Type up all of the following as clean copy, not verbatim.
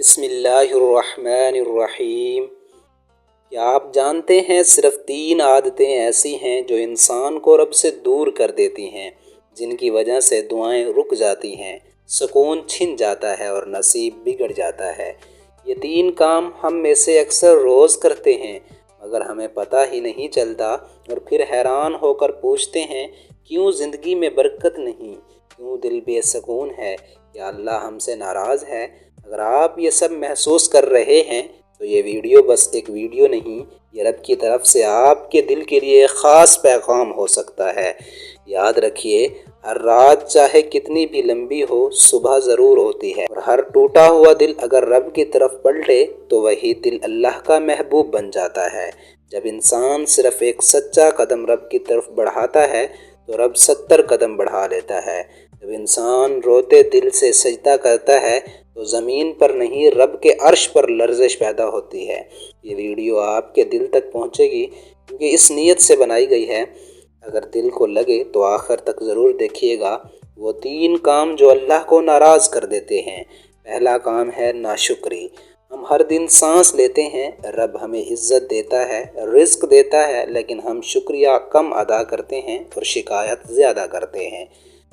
بسم اللہ الرحمن الرحیم۔ کیا آپ جانتے ہیں صرف 3 عادتیں ایسی ہیں جو انسان کو رب سے دور کر دیتی ہیں، جن کی وجہ سے دعائیں رک جاتی ہیں، سکون چھن جاتا ہے اور نصیب بگڑ جاتا ہے۔ یہ 3 کام ہم میں سے اکثر روز کرتے ہیں مگر ہمیں پتہ ہی نہیں چلتا، اور پھر حیران ہو کر پوچھتے ہیں کیوں زندگی میں برکت نہیں، کیوں دل بے سکون ہے، کیا اللہ ہم سے ناراض ہے؟ اگر آپ یہ سب محسوس کر رہے ہیں تو یہ ویڈیو بس ایک ویڈیو نہیں، یہ رب کی طرف سے آپ کے دل کے لیے ایک خاص پیغام ہو سکتا ہے۔ یاد رکھیے، ہر رات چاہے کتنی بھی لمبی ہو، صبح ضرور ہوتی ہے، اور ہر ٹوٹا ہوا دل اگر رب کی طرف پلٹے تو وہی دل اللہ کا محبوب بن جاتا ہے۔ جب انسان صرف ایک سچا قدم رب کی طرف بڑھاتا ہے تو رب 70 قدم بڑھا لیتا ہے۔ جب انسان روتے دل سے سجدہ کرتا ہے تو زمین پر نہیں رب کے عرش پر لرزش پیدا ہوتی ہے۔ یہ ویڈیو آپ کے دل تک پہنچے گی کیونکہ اس نیت سے بنائی گئی ہے۔ اگر دل کو لگے تو آخر تک ضرور دیکھیے گا۔ وہ 3 کام جو اللہ کو ناراض کر دیتے ہیں۔ پہلا کام ہے ناشکری۔ ہم ہر دن سانس لیتے ہیں، رب ہمیں عزت دیتا ہے، رزق دیتا ہے، لیکن ہم شکریہ کم ادا کرتے ہیں اور شکایت زیادہ کرتے ہیں۔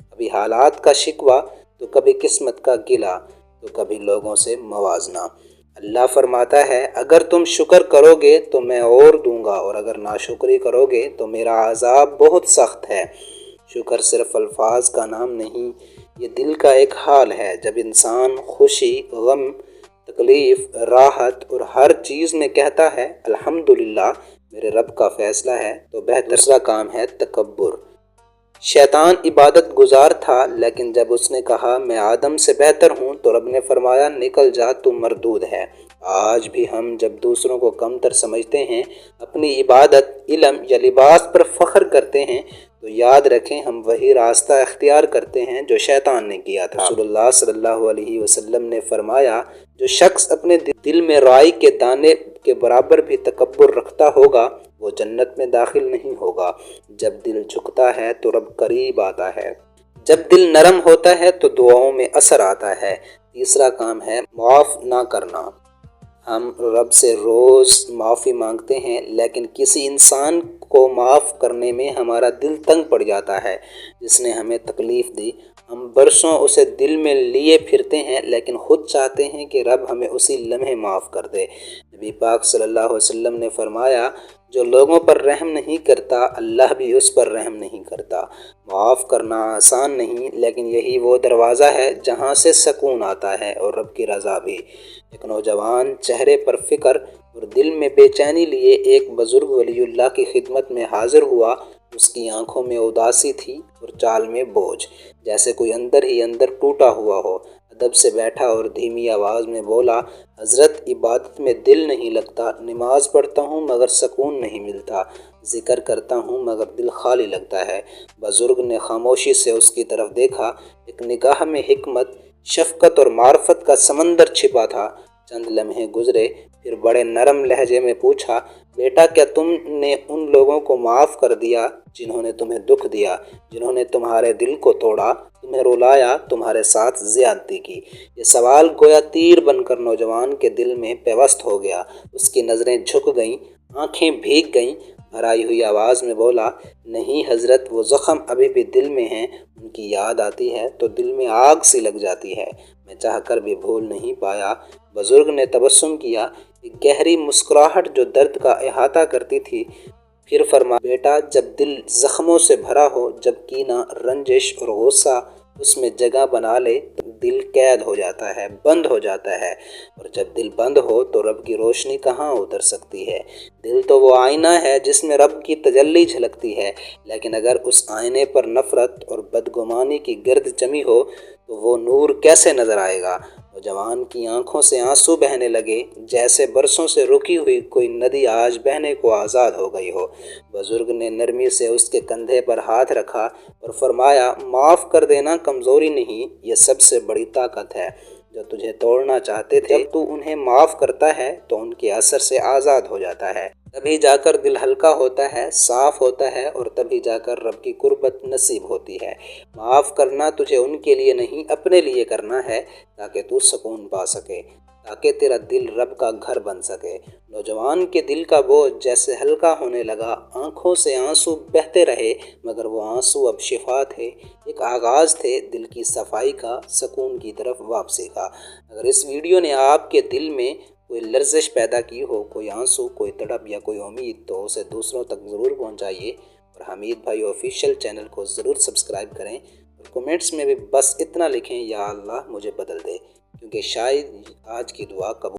کبھی حالات کا شکوہ تو کبھی قسمت کا گلہ تو کبھی لوگوں سے موازنہ۔ اللہ فرماتا ہے اگر تم شکر کرو گے تو میں اور دوں گا، اور اگر ناشکری کرو گے تو میرا عذاب بہت سخت ہے۔ شکر صرف الفاظ کا نام نہیں، یہ دل کا ایک حال ہے۔ جب انسان خوشی، غم، تکلیف، راحت اور ہر چیز میں کہتا ہے الحمدللہ میرے رب کا فیصلہ ہے تو بہتر۔ دوسرا کام ہے تکبر۔ شیطان عبادت گزار تھا، لیکن جب اس نے کہا میں آدم سے بہتر ہوں تو رب نے فرمایا نکل جا، تو مردود ہے۔ آج بھی ہم جب دوسروں کو کمتر سمجھتے ہیں، اپنی عبادت، علم یا لباس پر فخر کرتے ہیں، تو یاد رکھیں ہم وہی راستہ اختیار کرتے ہیں جو شیطان نے کیا تھا۔ رسول اللہ صلی اللہ علیہ وسلم نے فرمایا جو شخص اپنے دل میں رائی کے دانے کے برابر بھی تکبر رکھتا ہوگا وہ جنت میں داخل نہیں ہوگا۔ جب دل جھکتا ہے تو رب قریب آتا ہے، جب دل نرم ہوتا ہے تو دعاؤں میں اثر آتا ہے۔ تیسرا کام ہے معاف نہ کرنا۔ ہم رب سے روز معافی مانگتے ہیں، لیکن کسی انسان کو معاف کرنے میں ہمارا دل تنگ پڑ جاتا ہے، جس نے ہمیں تکلیف دی۔ ہم برسوں اسے دل میں لیے پھرتے ہیں، لیکن خود چاہتے ہیں کہ رب ہمیں اسی لمحے معاف کر دے۔ نبی پاک صلی اللہ علیہ وسلم نے فرمایا جو لوگوں پر رحم نہیں کرتا اللہ بھی اس پر رحم نہیں کرتا۔ معاف کرنا آسان نہیں، لیکن یہی وہ دروازہ ہے جہاں سے سکون آتا ہے اور رب کی رضا بھی۔ ایک نوجوان چہرے پر فکر اور دل میں بے چینی لیے ایک بزرگ ولی اللہ کی خدمت میں حاضر ہوا۔ اس کی آنکھوں میں اداسی تھی اور چال میں بوجھ، جیسے کوئی اندر ہی اندر ٹوٹا ہوا ہو۔ ادب سے بیٹھا اور دھیمی آواز میں بولا حضرت عبادت میں دل نہیں لگتا، نماز پڑھتا ہوں مگر سکون نہیں ملتا، ذکر کرتا ہوں مگر دل خالی لگتا ہے۔ بزرگ نے خاموشی سے اس کی طرف دیکھا، ایک نگاہ میں حکمت، شفقت اور معرفت کا سمندر چھپا تھا۔ چند لمحے گزرے، پھر بڑے نرم لہجے میں پوچھا بیٹا کیا تم نے ان لوگوں کو معاف کر دیا جنہوں نے تمہیں دکھ دیا، جنہوں نے تمہارے دل کو توڑا، تمہیں رلایا، تمہارے ساتھ زیادتی کی؟ یہ سوال گویا تیر بن کر نوجوان کے دل میں پیوست ہو گیا۔ اس کی نظریں جھک گئیں، آنکھیں بھیگ گئیں، بھرائی ہوئی آواز میں بولا نہیں حضرت، وہ زخم ابھی بھی دل میں ہیں، ان کی یاد آتی ہے تو دل میں آگ سی لگ جاتی ہے، میں چاہ کر بھی بھول نہیں پایا۔ بزرگ نے تبسم کیا، ایک گہری مسکراہٹ جو درد کا احاطہ کرتی تھی، پھر فرمایا بیٹا جب دل زخموں سے بھرا ہو، جب کینہ، رنجش اور غصہ اس میں جگہ بنا لے تو دل قید ہو جاتا ہے، بند ہو جاتا ہے، اور جب دل بند ہو تو رب کی روشنی کہاں اتر سکتی ہے؟ دل تو وہ آئینہ ہے جس میں رب کی تجلی جھلکتی ہے، لیکن اگر اس آئینے پر نفرت اور بدگمانی کی گرد جمی ہو تو وہ نور کیسے نظر آئے گا؟ نوجوان کی آنکھوں سے آنسو بہنے لگے، جیسے برسوں سے رکی ہوئی کوئی ندی آج بہنے کو آزاد ہو گئی ہو۔ بزرگ نے نرمی سے اس کے کندھے پر ہاتھ رکھا اور فرمایا معاف کر دینا کمزوری نہیں، یہ سب سے بڑی طاقت ہے۔ جو تجھے توڑنا چاہتے تھے جب تو انہیں معاف کرتا ہے تو ان کے اثر سے آزاد ہو جاتا ہے، تبھی جا کر دل ہلکا ہوتا ہے، صاف ہوتا ہے، اور تبھی جا کر رب کی قربت نصیب ہوتی ہے۔ معاف کرنا تجھے ان کے لیے نہیں اپنے لیے کرنا ہے تاکہ تو سکون پا سکے، تاکہ تیرا دل رب کا گھر بن سکے۔ نوجوان کے دل کا بوجھ جیسے ہلکا ہونے لگا، آنکھوں سے آنسو بہتے رہے، مگر وہ آنسو اب شفا تھے، ایک آغاز تھے دل کی صفائی کا، سکون کی طرف واپسی کا۔ اگر اس ویڈیو نے آپ کے دل میں کوئی لرزش پیدا کی ہو، کوئی آنسو، کوئی تڑپ یا کوئی امید، تو اسے دوسروں تک ضرور پہنچائیے، اور حمید بھائی آفیشیل چینل کو ضرور سبسکرائب کریں، اور کومنٹس میں بھی بس اتنا لکھیں، یا اللہ مجھے بدل دے، کیونکہ شاید آج کی دعا قبول